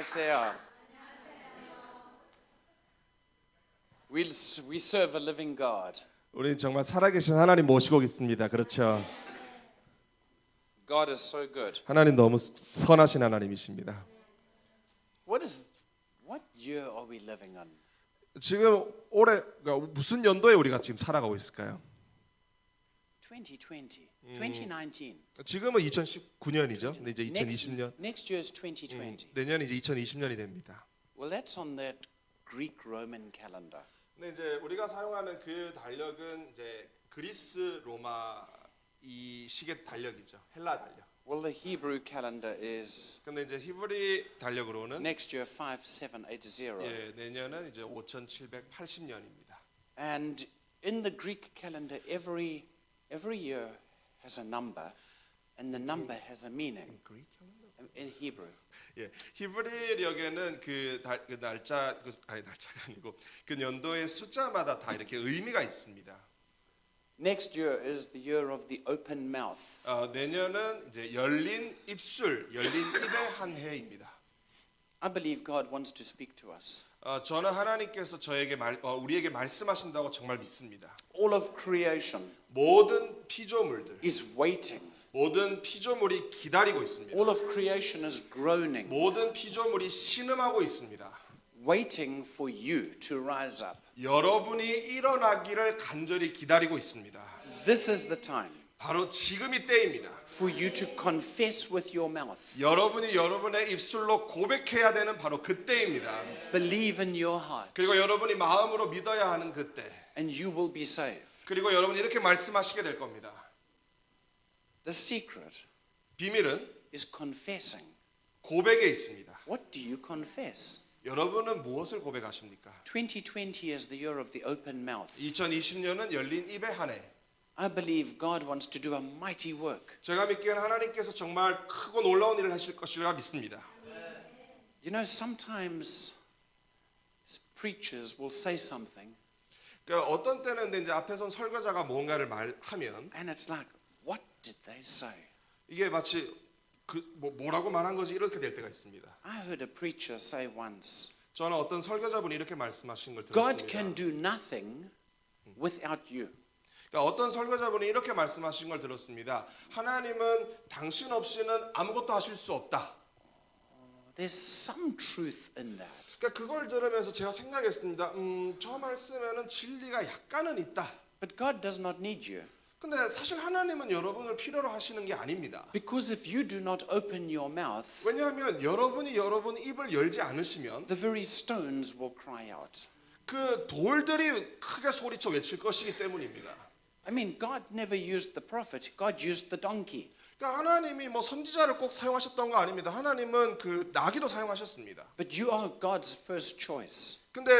안녕하세요. We serve a living God. 우리 정말 살아계신 하나님 모시고 있습니다. 그렇죠? God is so good. 하나님 너무 선하신 하나님이십니다. What year are we living on? 지금 올해 무슨 연도에 우리가 지금 살아가고 있을까요? 2020, 2019. 지금은 2019년이죠. 근데 이제 2020년. Next year is 2020. 내년이 이제 2020년이 됩니다. Well, that's on that Greek Roman calendar. 근데 이제 우리가 사용하는 그 달력은 이제 그리스 로마 이 시계 달력이죠. 헬라 달력. Well, the Hebrew calendar is 근데 이제 히브리 달력으로는 next year 5780. 내년은 이제 5780년입니다. And in the Greek calendar, every year has a number, and the number has a meaning. In Hebrew. 히브리력에는 날짜가 아니고 그 연도의 숫자마다 다 이렇게 의미가 있습니다. Next year is the year of the open mouth. 내년은 이제 열린 입술, 열린 입의 한 해입니다. I believe God wants to speak to us. 저는 하나님께서 우리에게 말씀하신다고 정말 믿습니다. All of creation 모든 피조물들, is waiting. 모든 피조물이 기다리고 있습니다. All of creation is groaning, 모든 피조물이 신음하고 있습니다. waiting for you to rise up. 여러분이 일어나기를 간절히 기다리고 있습니다. This is the time 바로 지금이 때입니다. for you to confess with your mouth, 여러분이 여러분의 입술로 고백해야 되는 바로 그때입니다. believe in your heart, 그리고 여러분이 마음으로 믿어야 하는 그때. and you will be saved. 그리고 여러분이 이렇게 말씀하시게 될 겁니다. The secret 비밀은 is confessing. 고백에 있습니다. What do you confess? 여러분은 무엇을 고백하십니까? 2020 is the year of the open mouth. 2020년은 열린 입의 한 해. I believe God wants to do a mighty work. 제가 믿기에는 하나님께서 정말 크고 놀라운 일을 하실 것이라 믿습니다. You know, sometimes preachers will say something, 그러니까 어떤 때는 이제 앞에선 설교자가 뭔가를 말하면 and it's like, what did they say? 이게 마치 뭐라고 말한 거지 이렇게 될 때가 있습니다. I heard a preacher say once, 저는 어떤 설교자분이 이렇게 말씀하신 걸 God 들었습니다. can do nothing without you. 그러니까 어떤 설교자분이 이렇게 말씀하신 걸 들었습니다. 하나님은 당신 없이는 아무것도 하실 수 없다. There's some truth in that. 그러니까 그걸 들으면서 제가 생각했습니다. 저 말씀에는 진리가 약간은 있다. But God does not need you. 근데 사실 하나님은 여러분을 필요로 하시는 게 아닙니다. Because if you do not open your mouth, 왜냐하면 여러분이 여러분 입을 열지 않으시면 the very stones will cry out. 그 돌들이 크게 소리쳐 외칠 것이기 때문입니다. I mean, God never used the prophet. God used the donkey. 그러니까 하나님이 선지자를 꼭 사용하셨던 거 아닙니다. 하나님은 그 나귀도 사용하셨습니다. But you are God's first choice. 근데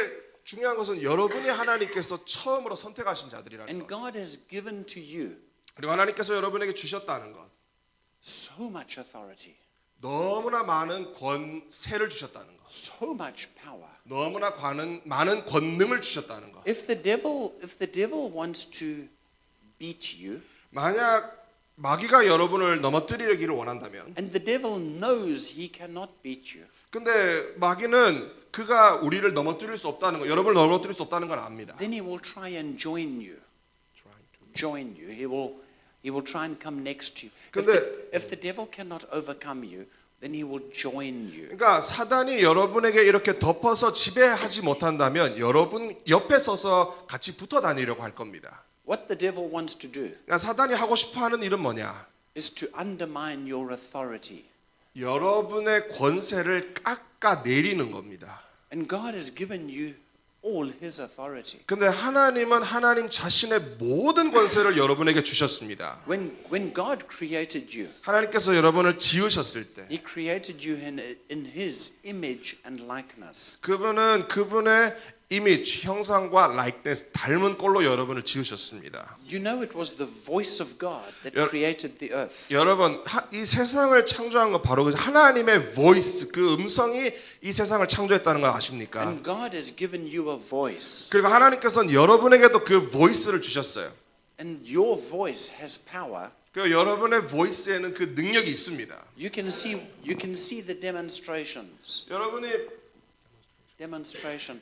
중요한 것은 여러분이 하나님께서 처음으로 선택하신 자들이라는 And 것. God has given to you 그리고 하나님께서 여러분에게 주셨다는 것. so much authority, 너무나 많은 권세를 주셨다는 것. so much power. 너무나 많은 권능을 주셨다는 것. If the devil wants to beat you, 만약 마귀가 여러분을 넘어뜨리기를 원한다면, and the devil knows he cannot beat you, 근데 마귀는 그가 우리를 넘어뜨릴 수 없다는 거, 여러분을 넘어뜨릴 수 없다는 걸 압니다. then he will try and join you. Join you. He will try and come next to you. If the devil cannot overcome you, then he will join you. 그러니까 사단이 여러분에게 이렇게 덮어서 지배하지 못한다면 여러분 옆에 서서 같이 붙어 다니려고 할 겁니다. What the devil wants to do 그러니까 사단이 하고 싶어하는 일은 뭐냐? is to undermine your authority. 여러분의 권세를 깎아내리는 겁니다. And God has given you all his authority. 근데 하나님은 하나님 자신의 모든 권세를 여러분에게 주셨습니다. When God created you, 하나님께서 여러분을 지으셨을 때 he created you in his image and likeness. 그분은 그분의 이미지, 형상과 likeness, 닮은 꼴로 여러분을 지으셨습니다. You know it was the voice of God that created the earth. 여러분, 이 세상을 창조한 건 바로 하나님의 voice, 그 음성이 이 세상을 창조했다는 걸 아십니까? And God has given you a voice. 그리고 하나님께서는 여러분에게도 그 voice를 주셨어요. And your voice has power. 그 여러분의 보이스에는 그 능력이 있습니다. You can see the demonstrations. 여러분이 Demonstration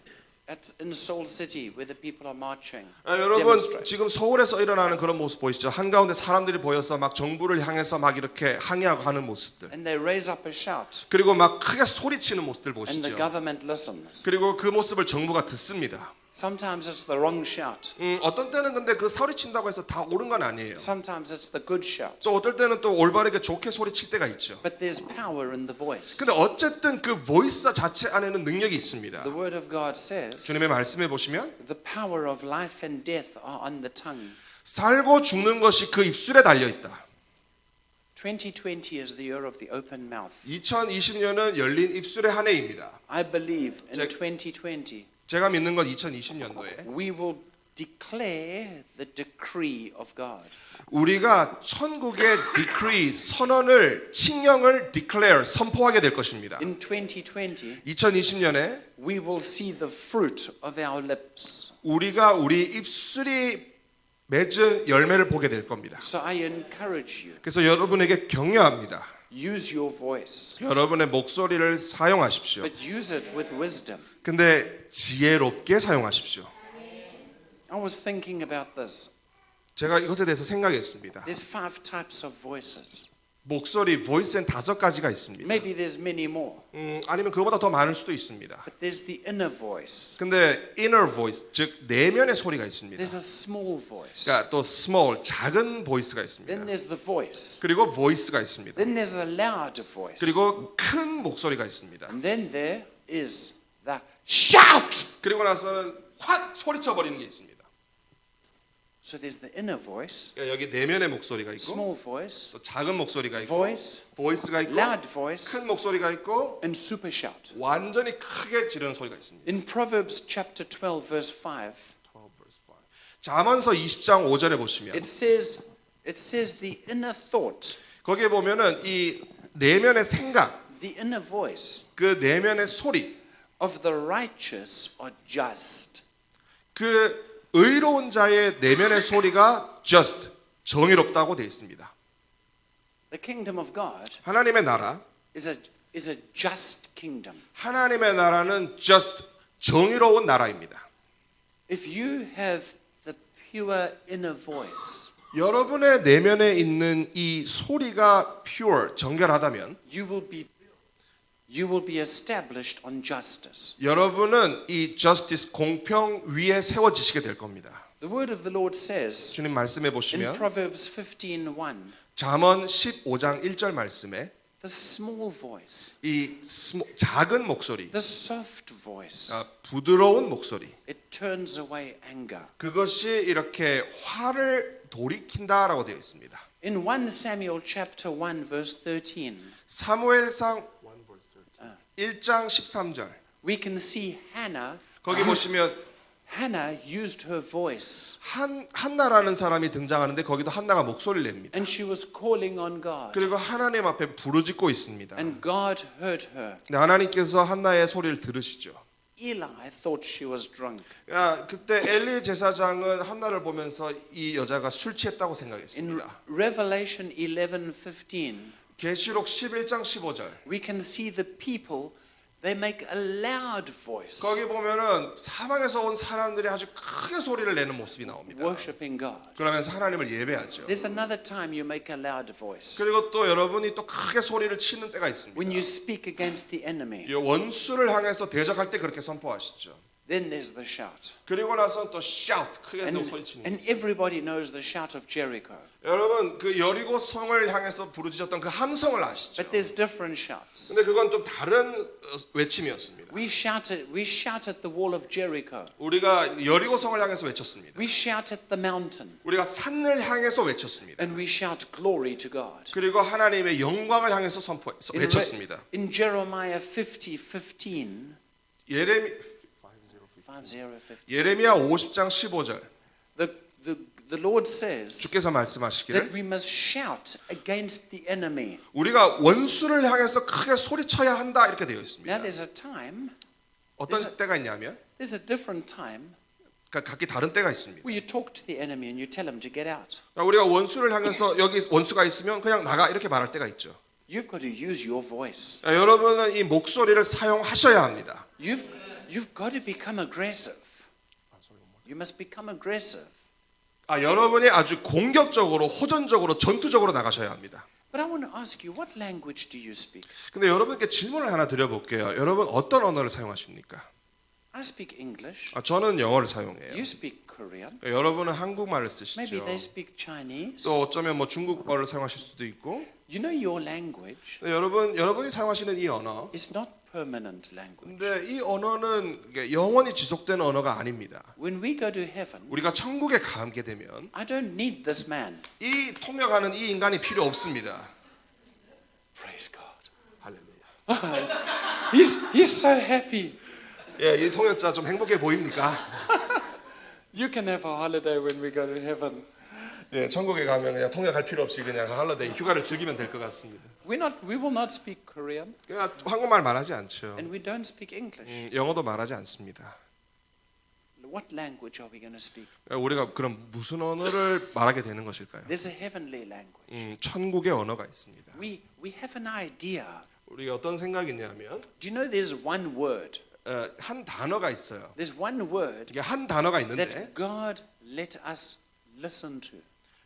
in Seoul City where the people are marching. 여러분 Demonstrate. 지금 서울에서 일어나는 그런 모습 보이시죠? 한가운데 사람들이 보여서 막 정부를 향해서 막 이렇게 항의하고 하는 모습들. And they raise up a shout. 그리고 막 크게 소리치는 모습들 And the 보시죠? government listens. 그리고 그 모습을 정부가 듣습니다. Sometimes it's the wrong shout. 어떤 때는 근데 그 소리친다고 해서 다 옳은 건 아니에요. Sometimes it's the good shout. 또 어떨 때는 또 올바르게 좋게 소리칠 때가 있죠. But there's power in the voice. 근데 어쨌든 그 보이스 자체 안에는 능력이 있습니다. The word of God says 주님의 말씀해 보시면 the power of life and death are on the tongue. 살고 죽는 것이 그 입술에 달려 있다. 2020 is the year of the open mouth. 2020년은 열린 입술의 한 해입니다. I believe in 제- 2020 제가 믿는 건 2020년도에 we will declare the decree of God. 우리가 천국의 decree 선언을 칙령을 declare 선포하게 될 것입니다. In 2020 2020년에 we will see the fruit of our lips. 우리가 우리 입술이 맺은 열매를 보게 될 겁니다. So I encourage you, 그래서 여러분에게 격려합니다. use your voice, 여러분의 목소리를 사용하십시오. but use it with wisdom. 근데 지혜롭게 사용하십시오. I was thinking about this. 제가 이것에 대해서 생각했습니다. There's 5 types of voices. 목소리, 보이스엔 5가지가 있습니다. Maybe there's many more. 아니면 그보다 더 많을 수도 있습니다. But there's the inner voice. 근데 inner voice, 즉 내면의 소리가 있습니다. There's a small voice. 그러니까 또 small, 작은 보이스가 있습니다. Then there's the voice. 그리고 voice가 있습니다. Then there's a loud voice. 그리고 큰 목소리가 있습니다. And then there is the shout. 그리고 나서는 확 소리쳐 버리는 게 있습니다. So there's the inner voice, 그러니까 여기 내면의 목소리가 있고 small voice, 또 작은 목소리가 있고 voice, 보이스가 있고 loud voice, 큰 목소리가 있고 and super shout. 완전히 크게 지르는 소리가 있습니다. In Proverbs chapter 12 verse 5, 잠언서 20장 5절에 보시면 it says the inner thought, 거기에 보면은 이 내면의 생각, the inner voice 그 내면의 소리, of the righteous are just. 그 의로운 자의 내면의 소리가 just 정의롭다고 되어 있습니다. The kingdom of God 하나님의 나라, is a just kingdom. 하나님의 나라는 just 정의로운 나라입니다. If you have the pure inner voice, 여러분의 내면에 있는 이 소리가 pure, 정결하다면 you will be established on justice. 여러분은 이 justice, 공평 위에 세워지시게 될 겁니다. The word of the Lord says 주님 말씀해 in 보시면 Proverbs 15:1, 잠언 15장 1절 말씀에 the small voice, 이 작은 목소리, the soft voice, 부드러운 목소리, it turns away anger. 그것이 이렇게 화를 돌이킨다라고 되어 있습니다. In 1 Samuel chapter 1 verse 13, 사무엘상 1장 13절 we can see Hannah. 거기 보시면 Hannah used her voice 한나라는 사람이 등장하는데 거기도 한나가 목소리를 냅니다. and she was calling on God. 그리고 하나님 앞에 부르짖고 있습니다. And God heard her. 근데 하나님께서 한나의 소리를 들으시죠. Eli thought she was drunk. 그때 엘리 제사장은 한나를 보면서 이 여자가 술 취했다고 In 생각했습니다. Revelation 11:15, 계시록 11장 15절 we can see the people, they make a loud voice 거기 보면은 사방에서 온 사람들이 아주 크게 소리를 내는 모습이 나옵니다. worshiping God. 그러면서 하나님을 예배하죠. There's another time you make a loud voice 그리고 또 여러분이 또 크게 소리를 치는 때가 있습니다. when you speak against the enemy. 이 원수를 향해서 대적할 때 그렇게 선포하시죠. Then there's the shout. 그리고 나서 또 shout 크게 또 And 소리치는 거죠. everybody knows the shout of Jericho. 여러분 그 여리고 성을 향해서 부르짖었던 그 함성을 아시죠? But there's different shouts. 근데 그건 좀 다른 외침이었습니다. We shout at the wall of Jericho. 우리가 여리고 성을 향해서 외쳤습니다. We shout at the mountain. 우리가 산을 향해서 외쳤습니다. And we shout glory to God. 그리고 하나님의 영광을 향해서 외쳤습니다. In Jeremiah 50:15, 예레미야 50장 15절 the Lord says 주께서 that 말씀하시기를 we must shout against the enemy. 우리가 원수를 향해서 크게 소리쳐야 한다 이렇게 되어 Now 있습니다. there's a time, 어떤 때가 있냐면 there's a different time 각기 다른 때가 있습니다. Well, you talk to the enemy and you tell him to get out. 우리가 원수를 향해서 여기 원수가 있으면 그냥 나가 이렇게 말할 때가 있죠. You've got to use your voice. 여러분은 이 목소리를 사용하셔야 합니다. You've got to become aggressive. You must become aggressive. 여러분이 아주 공격적으로, 호전적으로, 전투적으로 나가셔야 합니다. But I want to ask you, what language do you speak? 근데 여러분께 질문을 하나 드려볼게요. 여러분 어떤 언어를 사용하십니까? I speak English. 저는 영어를 사용해요. You speak Korean. 여러분은 한국말을 Maybe 쓰시죠. they speak Chinese. 또 어쩌면 뭐 중국어를 사용하실 수도 있고. You know your language 여러분이 사용하시는 이 언어. is not permanent language. 근데 이 언어는 영원히 지속되는 언어가 아닙니다. When we go to heaven, 우리가 천국에 가게 되면 I don't need this man. 이 통역하는 이 인간이 필요 없습니다. Praise God. 할렐루야. He's so happy. 이 통역자 좀 행복해 보입니까? You can have a holiday when we go to heaven. 천국에 가면 그냥 통역할 필요 없이 그냥 할러데이 휴가를 즐기면 될 것 같습니다. We will not speak Korean, 그냥 한국말 말하지 않죠. and we don't speak English. 영어도 말하지 않습니다. What language are we going to speak? 우리가 그럼 무슨 언어를 말하게 되는 것일까요? There's a heavenly language. 천국의 언어가 있습니다. We have an idea. 우리가 어떤 생각이냐면 Do you know there's one word? 한 단어가 있어요. There's one word 이게 한 단어가 있는데 that God let us listen to.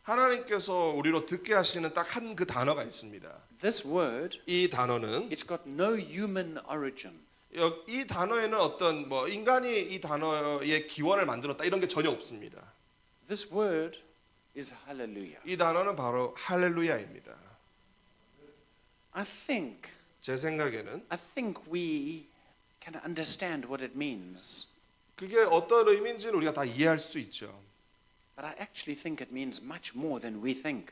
하나님께서 우리로 듣게 하시는 딱 한 그 단어가 있습니다. This word, 이 단어는 it's got no human origin. 이 단어에는 어떤 뭐 인간이 이 단어의 기원을 만들었다 이런 게 전혀 없습니다. This word is hallelujah. 이 단어는 바로 할렐루야입니다. 제 생각에는 I think we can understand what it means. 그게 어떤 의미인지는 우리가 다 이해할 수 있죠. But I actually think it means much more than we think.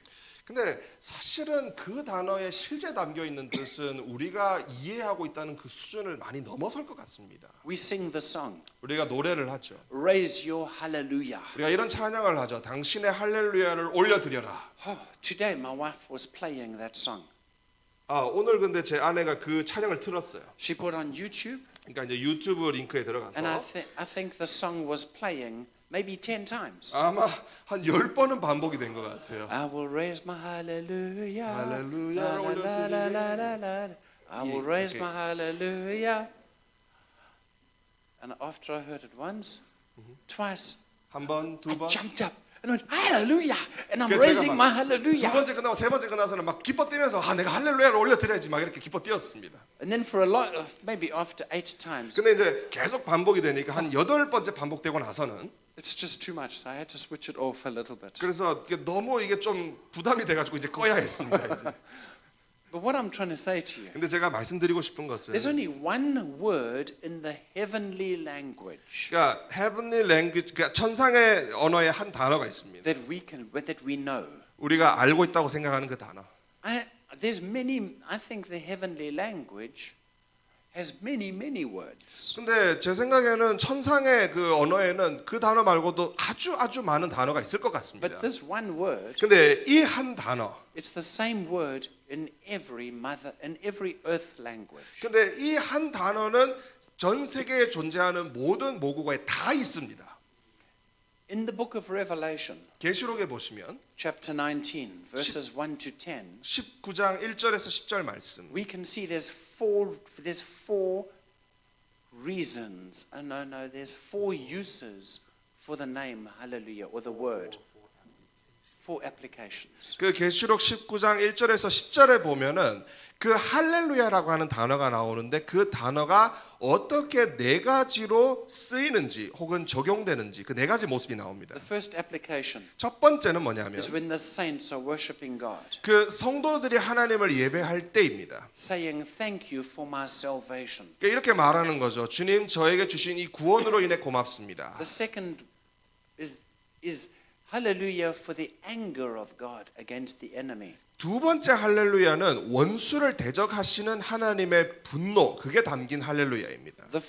근데 사실은 그 단어에 실제 담겨 있는 뜻은 우리가 이해하고 있다는 그 수준을 많이 넘어설 것 같습니다. We sing the song, 우리가 노래를 하죠. Raise your hallelujah. 우리가 이런 찬양을 하죠. 당신의 할렐루야를 올려드려라. Today my wife was playing that song. 오늘 근데 제 아내가 그 찬양을 틀었어요. She put on YouTube, 그러니까 이제 유튜브 링크에 들어가서 and I think the song was playing maybe 10 times. 아마 한 10번은 반복이 된 것 같아요. I will raise my hallelujah. 할렐루야를 올려드리리. I will raise my hallelujah. And after I heard it once, twice, 한 번, 두 I 번. jumped up and went hallelujah, and I'm 그래서 raising 제가 my 두 hallelujah. 번째 끝나고 세 번째 끝나서는 막 기뻐 뛰면서 내가 할렐루야를 올려드려야지 막 이렇게 기뻐 뛰었습니다. And then for a lot of maybe after 8 times, 근데 이제 계속 반복이 되니까 한 8번째 반복되고 나서는 it's just too much. So I had to switch it off a little bit. 그래서 이게 너무 이게 좀 부담이 돼가지고 이제 꺼야 했습니다. 이제. But what I'm trying to say to you, 근데 제가 말씀드리고 싶은 것은 there's only one word in the heavenly language 그러니까 heavenly language, 그러니까 천상의 언어에 한 단어가 있습니다. that we know. 우리가 알고 있다고 생각하는 그 단어. I think the heavenly language has many words. 근데 제 생각에는 천상의 그 언어에는 그 단어 말고도 아주 많은 단어가 있을 것 같습니다. But this one word, 근데 이 한 단어, it's the same word in every earth language. 근데 이 한 단어는 전 세계에 존재하는 모든 모국어에 다 있습니다. In the book of Revelation, 계시록에 보시면 chapter 19, verses 1 to 10, 19장 1절에서 10절 말씀. we can see there's four reasons. There's four uses for the name hallelujah or the word. Four applications. 그 계시록 19장 1절에서 10절에 보면은 그 할렐루야라고 하는 단어가 나오는데 그 단어가 어떻게 네 가지로 쓰이는지 혹은 적용되는지 그 네 가지 모습이 나옵니다. The first application 첫 번째는 뭐냐면 is when the saints are worshiping God, 그 성도들이 하나님을 예배할 때입니다. saying thank you for my salvation. 이렇게 말하는 거죠. 주님, 저에게 주신 이 구원으로 인해 고맙습니다. The second is hallelujah for the anger of God against the enemy. 두 번째 할렐루야는 원수를 대적하시는 하나님의 분노, 그게 담긴 할렐루야입니다. The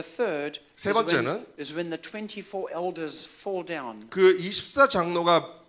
third 세 번째는 is when the 24 elders fall down. 그 24 장로가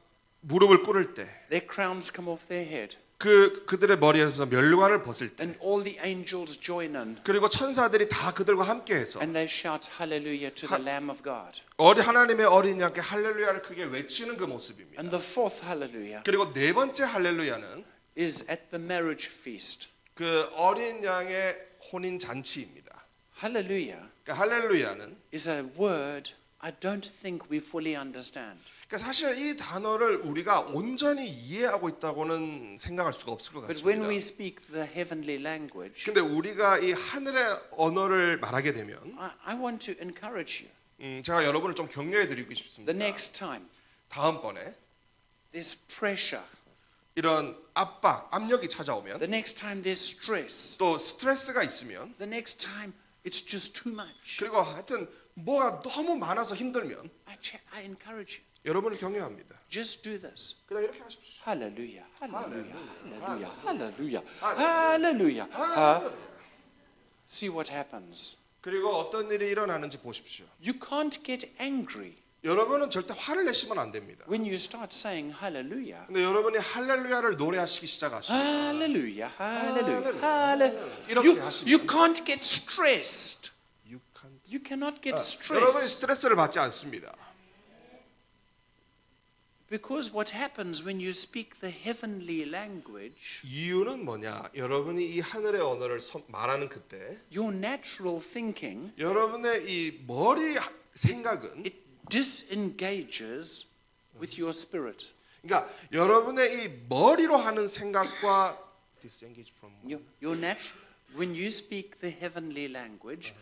무릎을 꿇을 때 Their crowns come off their head. 그들의 머리에서 멸관을 벗을 때 and all the angels join in 그리고 천사들이 다 그들과 함께해서 and they shout hallelujah to the Lamb of God. 하나님의 어린 양께 할렐루야를 크게 외치는 그 모습입니다. And the fourth hallelujah 그리고 네 번째 할렐루야는 is at the marriage feast. 그 어린 양의 혼인 잔치입니다. Hallelujah 그러니까 할렐루야는 is a word I don't think we fully understand. 그러니까 사실 이 단어를 우리가 온전히 이해하고 있다고는 생각할 수가 없을 것 But when 같습니다. we speak the heavenly language, 근데 우리가 이 하늘의 언어를 말하게 되면 I want to encourage you. 제가 여러분을 좀 격려해 드리고 The 싶습니다. next time 다음번에 there's pressure, 이런 압력이 찾아오면 the next time there's stress, 또 스트레스가 있으면 the next time it's just too much, 그리고 하여튼 뭐가 너무 많아서 힘들면 I encourage you. 여러분을 격려합니다. Just do this. 그냥 이렇게 하십시오. Hallelujah, hallelujah, hallelujah, hallelujah, Hallelujah. hallelujah. See what happens. 그리고 어떤 일이 일어나는지 보십시오. You can't get angry 여러분은 절대 화를 내시면 안 됩니다. when you start saying hallelujah. 근데 여러분이 할렐루야를 노래하시기 시작하시면 Hallelujah, hallelujah, hallelujah. 이렇게 하시면 You can't get stressed. You can't. You cannot get 여러분이 stressed. 스트레스를 받지 않습니다. Because what happens when you speak the heavenly language, 이유는 뭐냐? 여러분이 이 하늘의 언어를 말하는 그때 your natural thinking, 여러분의 이 머리 생각은 it disengages with your spirit. 그러니까 여러분의 이 머리로 하는 생각과 disengage from When you speak the heavenly language,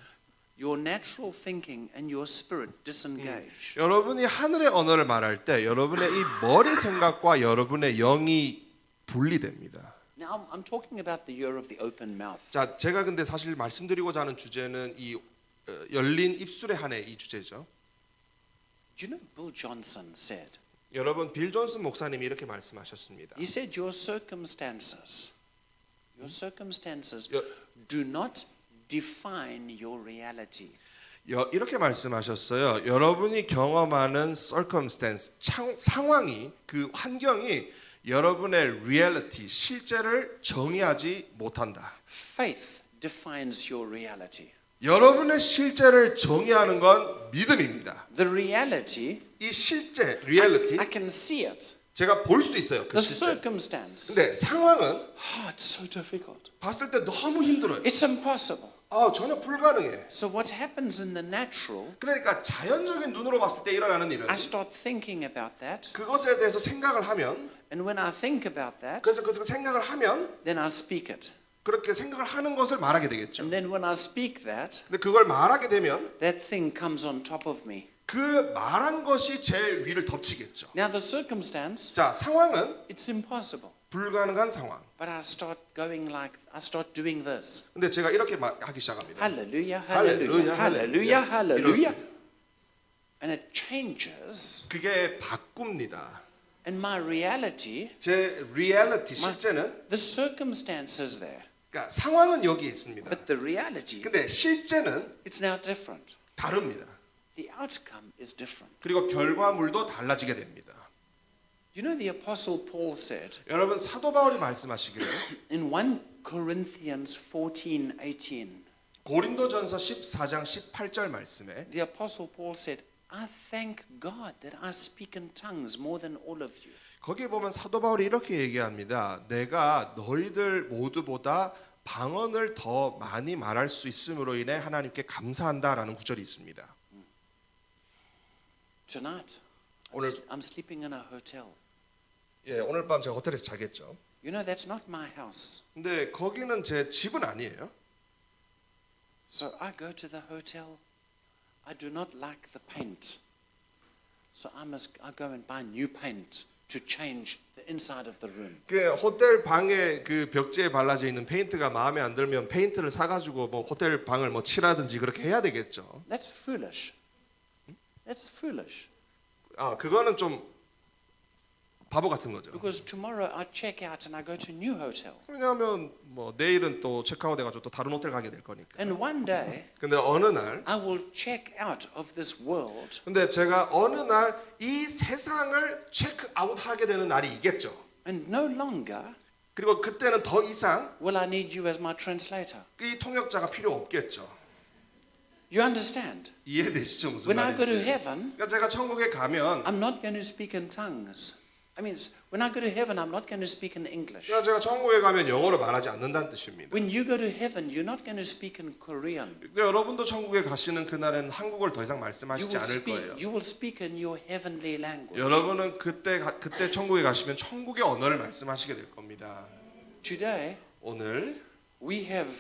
your natural thinking and your spirit disengage. 여러분이 하늘의 언어를 말할 때 여러분의 이 머리 생각과 여러분의 영이 분리됩니다. Now I'm talking about the year of the open mouth. 자, 제가 근데 사실 말씀드리고자 하는 주제는 이 열린 입술에 한해 이 주제죠. Do you know Bill Johnson said? 여러분 빌 존슨 목사님이 이렇게 말씀하셨습니다. He said your circumstances do not define your reality. 이렇게 말씀하셨어요. 여러분이 경험하는 circumstance, 상황이 그 환경이 여러분의 reality, 실제를 정의하지 못한다. Faith defines your reality. 여러분의 실제를 정의하는 건 믿음입니다. The reality, 이 실제 reality I can see it. 제가 볼 수 있어요. 그 The 실제. circumstance, 근데 상황은 it's so difficult. 봤을 때 너무 힘들어요. It's impossible. 전혀 불가능해. So what happens in the natural, 그러니까 자연적인 눈으로 봤을 때 일어나는 일은 I start thinking about that. 그것에 대해서 생각을 하면 And when I think about that, 그래서 그 생각을 하면 then I speak it. 그렇게 생각을 하는 것을 말하게 되겠죠. And then when I speak that, 근데 그걸 말하게 되면 that thing comes on top of me. 그 말한 것이 제 위를 덮치겠죠. Now the circumstance, 자, 상황은 it's impossible. 불가능한 상황. But I start doing this. 근데 제가 이렇게 하기 시작합니다. Hallelujah, Hallelujah, hallelujah, hallelujah, 이렇게. And it changes. 그게 바꿉니다. And my reality, 제 리얼리티 실제는 the circumstances there. 그러니까 상황은 여기 있습니다. But the reality, 근데 실제는 it's now different. 다릅니다. The outcome is different. 그리고 결과물도 달라지게 됩니다. You know, the Apostle Paul said 여러분 사도 바울이 말씀하시기를 in 1 Corinthians 14:18, 고린도전서 14장 18절 말씀에 the Apostle Paul said, I thank God that I speak in tongues more than all of you. 거기에 보면 사도 바울이 이렇게 얘기합니다. 내가 너희들 모두보다 방언을 더 많이 말할 수 있음으로 인해 하나님께 감사한다라는 구절이 있습니다. Tonight, I'm sleeping in a hotel. 예, 오늘 밤 제가 호텔에서 자겠죠. You know, that's not my house. 근데 거기는 제 집은 아니에요. So I go to the hotel. I do not like the paint. So I go and buy new paint to change the inside of the room. 그 호텔 방에 그 벽지에 발라져 있는 페인트가 마음에 안 들면 페인트를 사 가지고 뭐 호텔 방을 뭐 칠하든지 그렇게 해야 되겠죠. That's foolish. That's foolish. 그거는 좀 바보 같은 거죠. Because tomorrow I check out and I go to a new hotel. 왜냐하면 뭐 내일은 또 체크아웃 해가지고 또 다른 호텔 가게 될 거니까. And one day 근데 어느 날, I will check out of this world 근데 제가 어느 날 이 세상을 체크아웃 하게 되는 날이 있겠죠. and no longer 그리고 그때는 더 이상 will I need you as my translator? 이 통역자가 필요 없겠죠. You understand? 이해되시죠 무슨 When I go to 말인지? heaven, 그러니까 제가 천국에 가면 I'm not going to speak in tongues. I mean, when I go to heaven, I'm not going to speak in English. 그러니까 제가 천국에 가면 영어로 말하지 않는다는 뜻입니다. When you go to heaven, you're not going to speak in Korean. 근데 여러분도 천국에 가시는 그날엔 한국어를 더 이상 말씀하시지 않을 거예요. You will speak in your heavenly language. 여러분은 그때 천국에 가시면 천국의 언어를 말씀하시게 될 겁니다. Today, 오늘 we have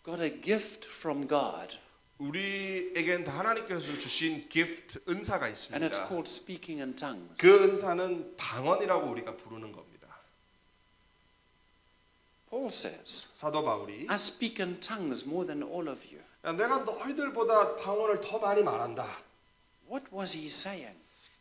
got a gift from God, 우리에겐 다 하나님께서 주신 기프트 은사가 and it's 있습니다. called speaking in tongues. 그 은사는 방언이라고 우리가 부르는 겁니다. Paul says, 사도 바울이 I speak in tongues more than all of you. 야, 내가 너희들보다 방언을 더 많이 말한다. What was he saying?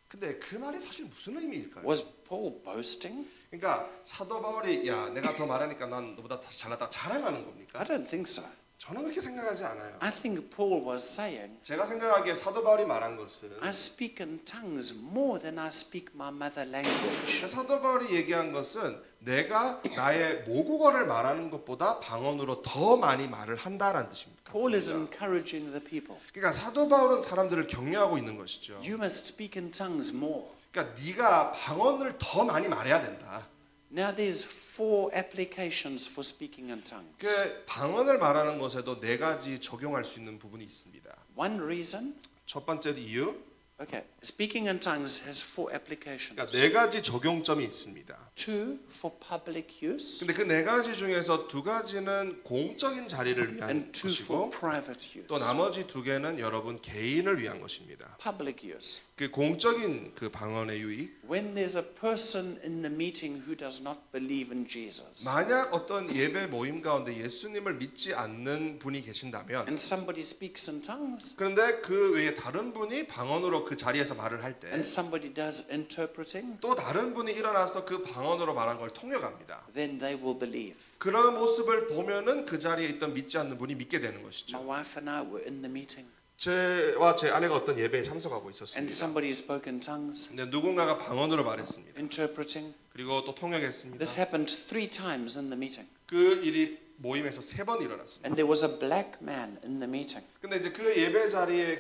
근데 그 말이 사실 무슨 의미일까요? Was Paul boasting? 그러니까 사도 바울이 야 내가 더 말하니까 난 너보다 더 잘났다 자랑하는 겁니까? I don't think so. 저는 그렇게 생각하지 않아요. I think Paul was saying, 제가 생각하기에 사도 바울이 말한 것은 I speak in tongues more than I speak my mother language. 사도 바울이 얘기한 것은 내가 나의 모국어를 말하는 것보다 방언으로 더 많이 말을 한다라는 뜻입니다. Paul is encouraging the people. 그러니까 사도 바울은 사람들을 격려하고 있는 것이죠. You must speak in tongues more. 그러니까 네가 방언을 더 많이 말해야 된다. Now there's 4 applications for speaking in tongues. 그 방언을 말하는 것에도 4가지 적용할 수 있는 부분이 있습니다. One reason, 첫 번째 이유, okay, speaking in tongues has 4 applications. 그러니까 4가지 적용점이 있습니다. 2 for public use 근데 그 4가지 중에서 2가지는 공적인 자리를 위한 and 2 for 것이고 private use. 또 나머지 2개는 여러분 개인을 위한 것입니다. Public use. 그 공적인 그 방언의 유익. When there's a person in the meeting who does not believe in Jesus 만약 어떤 예배 모임 가운데 예수님을 믿지 않는 분이 계신다면 and somebody speaks in tongues 그런데 그 외에 다른 분이 방언으로 그 자리에서 말을 할 때 and somebody does interpreting, 또 다른 분이 일어나서 그 방언으로 말한 걸 통역합니다. then they will believe. 그런 모습을 보면은 그 자리에 있던 믿지 않는 분이 믿게 되는 My 것이죠. wife and I were in the meeting 제와 제 아내가 어떤 예배에 참석하고 and 있었습니다. somebody spoke in tongues, 근데 누군가가 방언으로 말했습니다. interpreting. 그리고 또 통역했습니다. This happened 3 times in the meeting. 그 일이 모임에서 3번 일어났습니다. And there was a black man in the meeting. 근데 이제 그 예배 자리에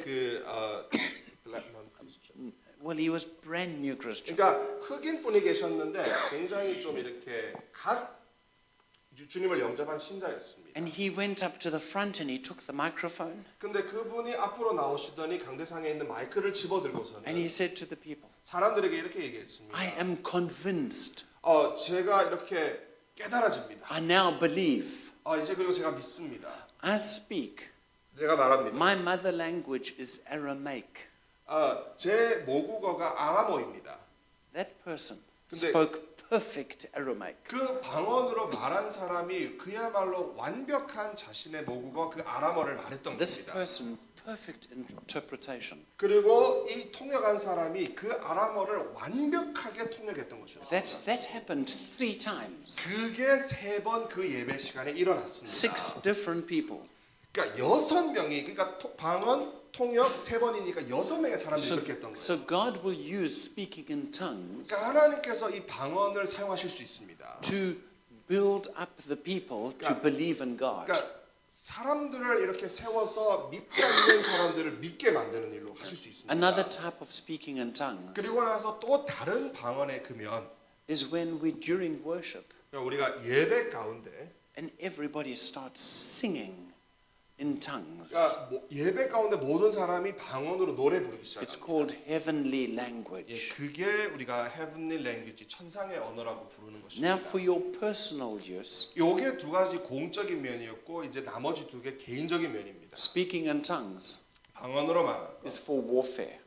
Well, he was brand new Christian. 그러니까 흑인 분이 계셨는데 굉장히 좀 이렇게 주님을 영접한 신자였습니다. And he went up to the front and he took the microphone 근데 그분이 앞으로 나오시더니 강대상에 있는 마이크를 and 집어들고서는 he said to the people, 사람들에게 이렇게 얘기했습니다. I am convinced. 제가 이렇게 깨달아집니다. I now believe. 이제 그리고 제가 믿습니다. I speak. 제가 말합니다. My mother language is Aramaic. 제 모국어가 아람어입니다. That person 근데- spoke perfect Aramaic. 그 방언으로 말한 사람이 그야말로 완벽한 자신의 모국어 그 아람어를 말했던 This 겁니다. person, perfect interpretation. 그리고 이 통역한 사람이 그 아람어를 완벽하게 통역했던 것이었습니다. That happened 3 times. 그게 3번 그 예배 시간에 일어났습니다. 6 different people. 그러니까 6명이 그러니까 방언 통역 3번이니까 6명의 사람들이 So, 그렇게 했던 거예요. so God will use speaking in tongues 그러니까 하나님께서 이 방언을 사용하실 수 있습니다. to build up the people to believe in God. 그러니까 사람들을 이렇게 세워서 믿지 않는 사람들을 믿게 만드는 일로 하실 수 있습니다. Another type of speaking in tongues 그리고 나서 또 다른 방언의 금연 is when we during worship 그러니까 우리가 예배 가운데 and everybody starts singing in tongues. 그러니까 예배 가운데 모든 사람이 방언으로 노래 부르기 It's 시작합니다. called heavenly language. 그게 우리가 heavenly language, 천상의 언어라고 부르는 Now 것입니다. for your personal use, 요게 2가지 공적인 면이었고 이제 나머지 2개 개인적인 면입니다. speaking in tongues 방언으로 말하는 것, is for warfare.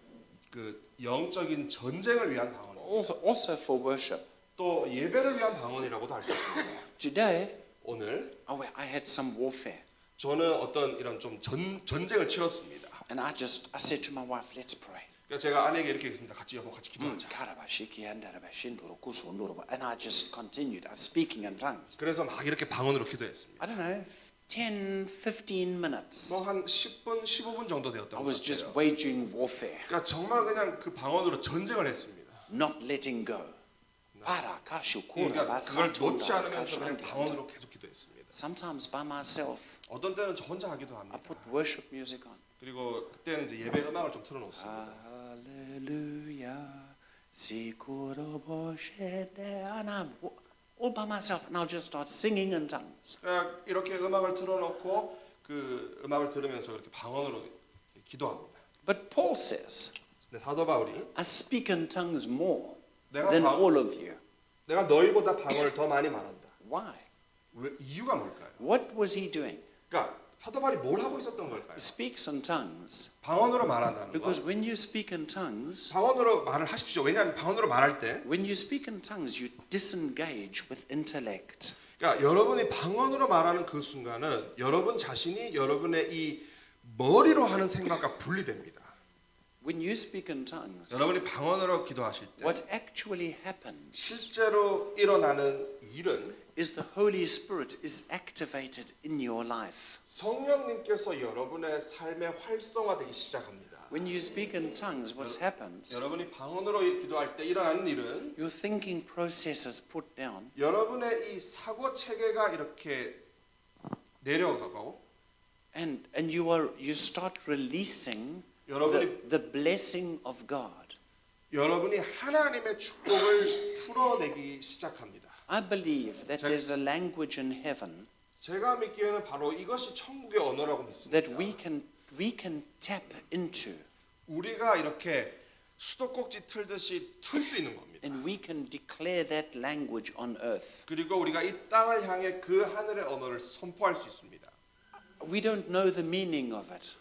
그 영적인 전쟁을 위한 방언입니다. Also for worship. 또 예배를 위한 방언이라고도 할 수 있습니다. Today, 오늘 I had some warfare. 저는 어떤 이런 좀 전쟁을 치렀습니다. And I said to my wife, let's pray. 그러니까 제가 아내에게 이렇게 했습니다. 같이 여보 같이 기도하자. And I just continued. I was speaking in tongues. 그래서 막 이렇게 방언으로 기도했습니다. I don't know, 10, 15 minutes. 뭐 한 10분, 15분 정도 되었던 I 것 was just 같아요. waging warfare, 그러니까 정말 그냥 그 방언으로 전쟁을 했습니다. not letting go. 그러니까 그걸 놓지 않으면서 그냥 방언으로 계속 기도했습니다. Sometimes by myself, 어떤 때는 저 혼자 하기도 I 합니다. put worship music on. 그리고 그때는 이제 예배 음악을 좀 틀어놓습니다. Hallelujah, Sikuroboshe, and I'm all by myself, and I'll just start singing in tongues. 그냥 이렇게 음악을 틀어놓고 그 음악을 들으면서 그렇게 방언으로 기도합니다. But Paul says, 근데 사도 바울이 I speak in tongues more 내가 than all of you. 내가 너희보다 방언을 더 많이 말한다. Why? 왜 이유가 뭘까요? What was he doing? 그러니까 사도 바울이 뭘 하고 있었던 걸까요? He speaks in tongues 방언으로 말한다는 거. because when you speak in tongues, 방언으로 말을 하십시오. 왜냐하면 방언으로 말할 때, when you speak in tongues, you disengage with intellect. 그러니까 여러분이 방언으로 말하는 그 순간은 여러분 자신이 여러분의 이 머리로 하는 생각과 분리됩니다. When you speak in tongues, 여러분이 방언으로 기도하실 때 what actually happens 실제로 일어나는 일은 is the Holy Spirit is activated in your life. 성령님께서 여러분의 삶에 활성화되기 시작합니다. When you speak in tongues, what happens? 여러분이 방언으로 기도할 때 일어나는 일은 Your thinking process is put down, 여러분의 이 사고 체계가 이렇게 내려가고 and you start releasing 여러분이 the blessing of God. 여러분이 하나님의 축복을 풀어내기 시작합니다. I believe that there's a language in heaven 제가 믿기에는 바로 이것이 천국의 언어라고 믿습니다. that we can tap into, 우리가 이렇게 수도꼭지 틀듯이 틀 수 있는 겁니다. and we can declare that language on earth. 그리고 우리가 이 땅을 향해 그 하늘의 언어를 선포할 수 있습니다. We don't know the meaning of it.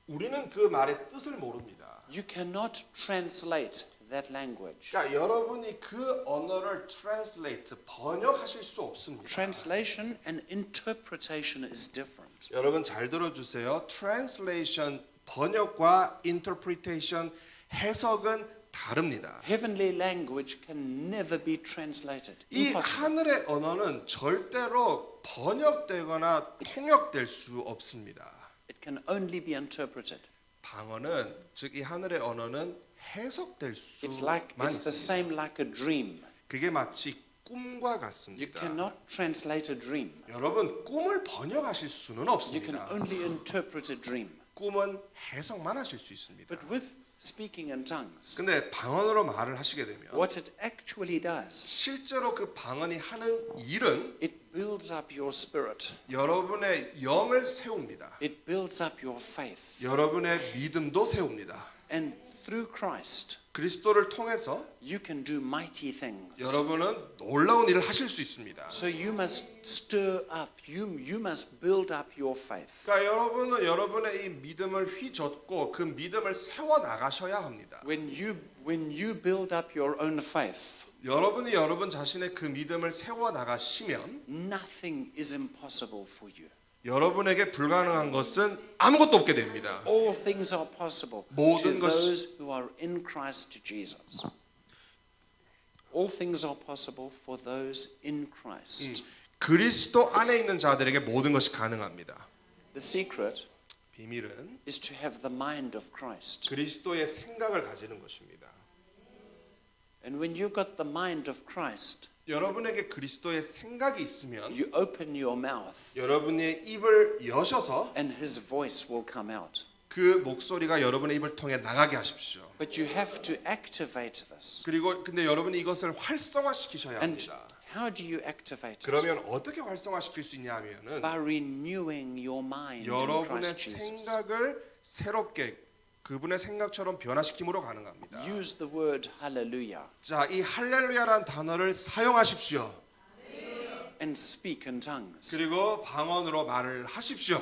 우리는 그 말의 뜻을 모릅니다. You cannot translate that language. 그러니까 여러분이 그 언어를 translate 번역하실 수 없습니다. Translation and interpretation is different. 여러분 잘 들어주세요. translation 번역과 interpretation 해석은 다릅니다. Heavenly language can never be translated. 이 Impossible. 하늘의 언어는 절대로 번역되거나 통역될 수 없습니다. It can only be interpreted. 방언은 즉 이 하늘의 언어는 해석될 It's 수만 the 있습니다. same like a dream. 그게 마치 꿈과 You 같습니다. cannot translate a dream. 여러분 꿈을 번역하실 수는 You can 없습니다. only interpret a dream. 꿈은 해석만 하실 수 있습니다. But with speaking in tongues, 근데 방언으로 말을 하시게 되면 what it actually does, 실제로 그 방언이 하는 일은 it builds up your spirit. 여러분의 영을 세웁니다. It builds up your faith. 여러분의 믿음도 세웁니다. And through Christ, 그리스도를 통해서 you can do mighty things. 여러분은 놀라운 일을 하실 수 있습니다. So you must stir up, you must build up your faith. 그러니까 여러분은 여러분의 이 믿음을 휘젓고 그 믿음을 세워 나가셔야 합니다. When you build up your own faith, 여러분이 여러분 자신의 그 믿음을 세워 나가시면 nothing is impossible for you. 여러분에게 불가능한 것은 아무것도 없게 됩니다. All things are possible 모든 to 것이- those who are in Christ Jesus. All things are possible for those in Christ. 그리스도 안에 있는 자들에게 모든 것이 가능합니다. The secret 비밀은 is to have the mind of Christ. 그리스도의 생각을 가지는 것입니다. And when you've got the mind of Christ, 여러분에게 그리스도의 생각이 있으면 you open your mouth 여러분의 입을 여셔서 and his voice will come out. 그 목소리가 여러분의 입을 통해 나가게 하십시오. But you have to activate this. 그리고 근데 여러분이 이것을 활성화시키셔야 And 합니다. how do you activate it? 그러면 어떻게 활성화시킬 수 있냐 하면은 By renewing your mind in 여러분의 Christ Jesus. 생각을 새롭게 그분의 생각처럼 변화시킴으로 가능합니다. Use the word hallelujah 자, 이 할렐루야라는 단어를 사용하십시오. and speak in tongues. 그리고 방언으로 말을 하십시오.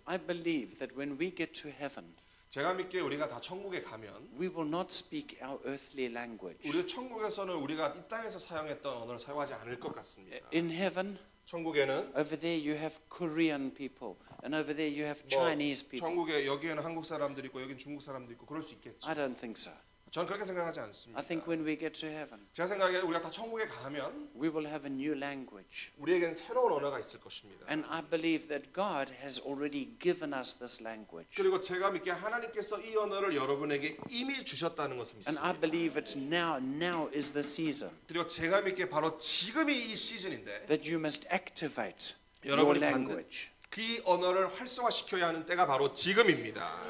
I believe that when we get to heaven, 제가 믿기에 우리가 다 천국에 가면 we will not speak our earthly language. 우리 천국에서는 우리가 이 땅에서 사용했던 언어를 사용하지 않을 것 같습니다. In heaven, 천국에는 over there you have Korean people, and over there you have 뭐 Chinese people. 천국에 여기에는 한국 사람들이 있고 여기는 중국 사람도 있고 그럴 수 있겠죠. I don't think so. 저는 그렇게 생각하지 I 않습니다. think when we get to heaven, 제가 생각에 우리가 다 천국에 가면 we will have a new language. 우리에겐 새로운 언어가 있을 것입니다. And I believe that God has already given us this language. 그리고 제가 믿기에 하나님께서 이 언어를 여러분에게 이미 주셨다는 것을 And I 믿습니다. believe it's now is the season 그리고 제가 믿기에 바로 지금이 이 시즌인데 that you must activate your 여러분이 language. 그 활성화를 활성화시켜야 하는 때가 바로 지금입니다.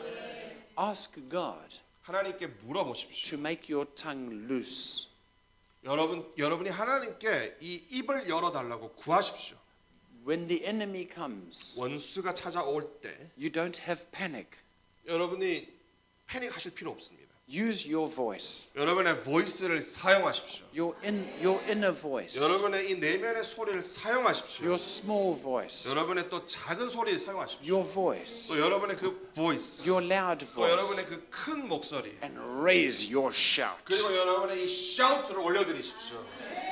Ask God 하나님께 물어보십시오. to make your tongue loose. 여러분이 하나님께 이 입을 열어달라고 구하십시오. When the enemy comes, 원수가 찾아올 때 you don't have panic. 여러분이 패닉하실 필요 없습니다. Use your voice, 여러분의 보이스를 사용하십시오. your inner voice, 여러분의 이 내면의 소리를 사용하십시오. your small voice, 여러분의 또 작은 소리를 사용하십시오. your voice, 또 여러분의 그 보이스, your loud 또 여러분의 voice, 그 큰 목소리, and raise your shout. 그리고 여러분의 이 샤우트를 올려드리십시오.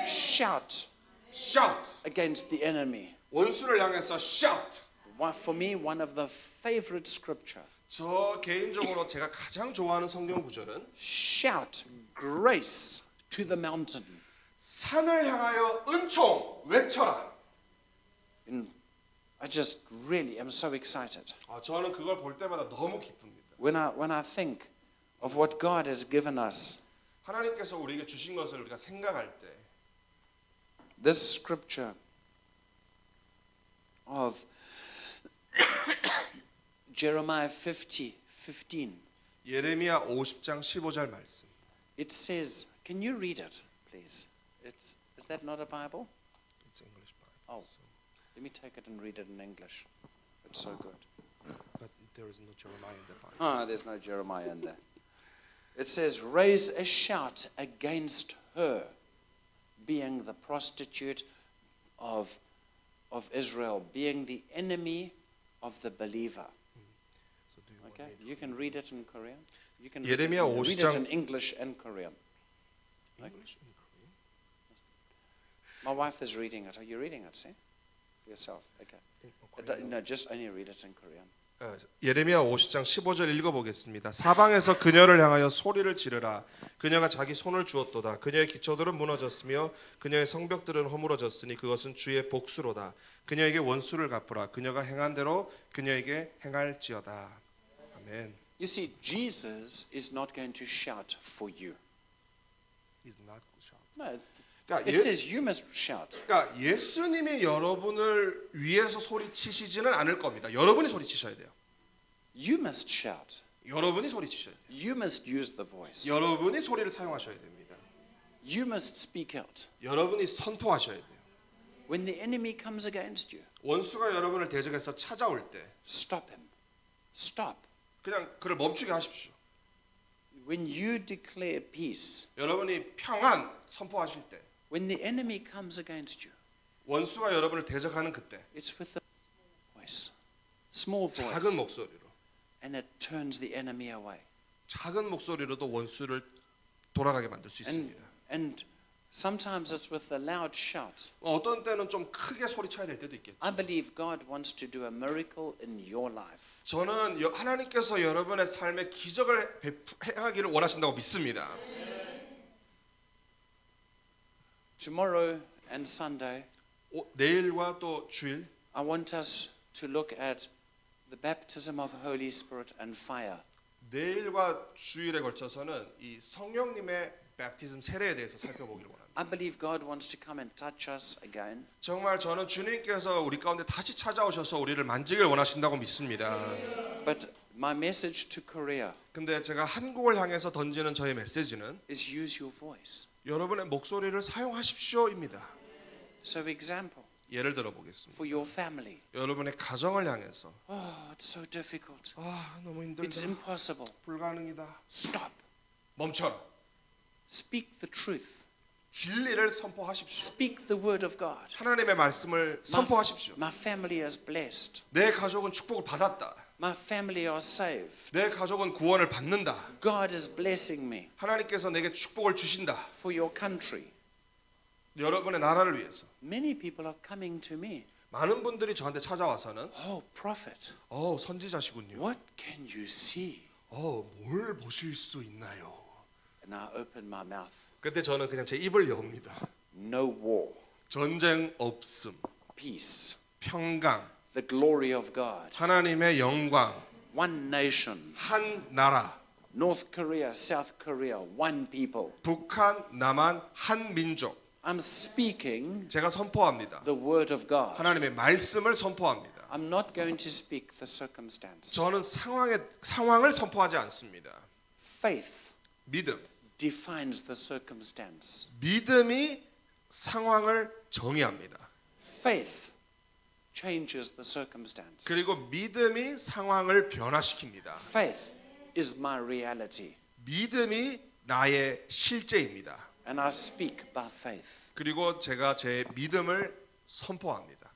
Shout 샤우트, against the enemy. 원수를 향해서 샤우트. For me, one of the favorite scripture. 저 개인적으로 제가 가장 좋아하는 성경 구절은 Shout grace to the mountain. 산을 향하여 은총 외쳐라. I just really am so excited 저는 그걸 볼 때마다 너무 기쁩니다. when I think of what God has given us. 하나님께서 우리에게 주신 것을 우리가 생각할 때 This scripture of Jeremiah 50:15. 예레미야 50장 15절 말씀. It says, can you read it, please? Is that not a Bible? It's English Bible. Oh, let me take it and read it in English. It's so good. But there is no Jeremiah in the Bible. Ah, there's no Jeremiah in there. It says, raise a shout against her, being the prostitute of Israel, being the enemy of the believer. So do you want Okay, me to you can read it in Korean. You can 예레미야 read it 50장 in English and Korean. English and Korean? My wife is reading it. Are you reading it? See, for yourself. Okay. Korean. No, just only read it in Korean. 예레미야 50장 15절 읽어보겠습니다. 사방에서 그녀를 향하여 소리를 지르라. 그녀가 자기 손을 주었도다. 그녀의 기초들은 무너졌으며 그녀의 성벽들은 허물어졌으니 그것은 주의 복수로다. 그녀에게 원수를 갚으라. 그녀가 행한 대로 그녀에게 행할지어다. 아멘. You see, Jesus is not going to shout for you. Is not shout. No, 그러니까, it says you must shout. 그러니까 예수님이 여러분을 위해서 소리치시지는 않을 겁니다. 여러분이 소리치셔야 돼요. You must shout. 여러분이 소리치셔야 돼요. You must use the voice. 여러분이 소리를 사용하셔야 됩니다. You must speak out. 여러분이 선포하셔야 돼요. When the enemy comes against you, 원수가 여러분을 대적해서 찾아올 때 stop him. Stop. 그냥 그를 멈추게 하십시오. When you declare peace, 여러분이 평안 선포하실 때 when the enemy comes against you, 원수가 여러분을 대적하는 그때 it's with a voice, small 작은 voice, 목소리로 and it turns the enemy away. 작은 목소리로도 원수를 돌아가게 만들 수 있습니다. And sometimes it's with a loud shout. 어떤 때는 좀 크게 소리쳐야 될 때도 있겠죠. I believe God wants to do a miracle in your life. 저는 하나님께서 여러분의 삶에 기적을 행하기를 원하신다고 믿습니다. Tomorrow and Sunday, 내일과 또 주일 I want us to look at the baptism of Holy Spirit and fire. 내일과 주일에 걸쳐서는 이 성령님의 베프티즘 세례에 대해서 살펴보기를 원합니다. I believe God wants to come and touch us again. 정말 저는 주님께서 우리 가운데 다시 찾아오셔서 우리를 만지길 원하신다고 믿습니다. But my message to Korea 근데 제가 한국을 향해서 던지는 저의 메시지는 is use your voice. 여러분의 목소리를 사용하십시오입니다. So example, 예를 들어 보겠습니다. for your family. 여러분의 가정을 향해서 Oh, it's so difficult. 너무 It's 힘들다. impossible. 불가능이다. Stop. 멈춰라. Speak the truth. 진리를 선포하십시오. Speak the word of God. 하나님의 말씀을 선포하십시오. My family is blessed. 내 가족은 축복을 받았다. My family are saved. 내 가족은 구원을 받는다. God is blessing me 하나님께서 내게 축복을 주신다. for your country. 여러분의 나라를 위해서. Many people are coming to me. 많은 분들이 저한테 찾아와서는 Oh, prophet, 선지자시군요. what can you see? 뭘 보실 수 있나요? and I open my mouth. 그때 저는 그냥 제 입을 여옵니다. No war, 전쟁 없음, peace, 평강, the glory of God, 하나님의 영광, one nation, 한 나라, North Korea, South Korea, one people. 북한, 남한, 한 민족. I'm speaking 제가 선포합니다. the word of God. 하나님의 말씀을 선포합니다. I'm not going to speak the circumstance. 저는 상황을 선포하지 않습니다. Faith 믿음, defines the circumstance. 믿음이 상황을 정의합니다. Faith changes the circumstance. 그리고 믿음이 상황을 변화시킵니다. Faith is my reality. 믿음이 나의 실제입니다. And I speak by faith. 그리고 제가 제 믿음을 선포합니다.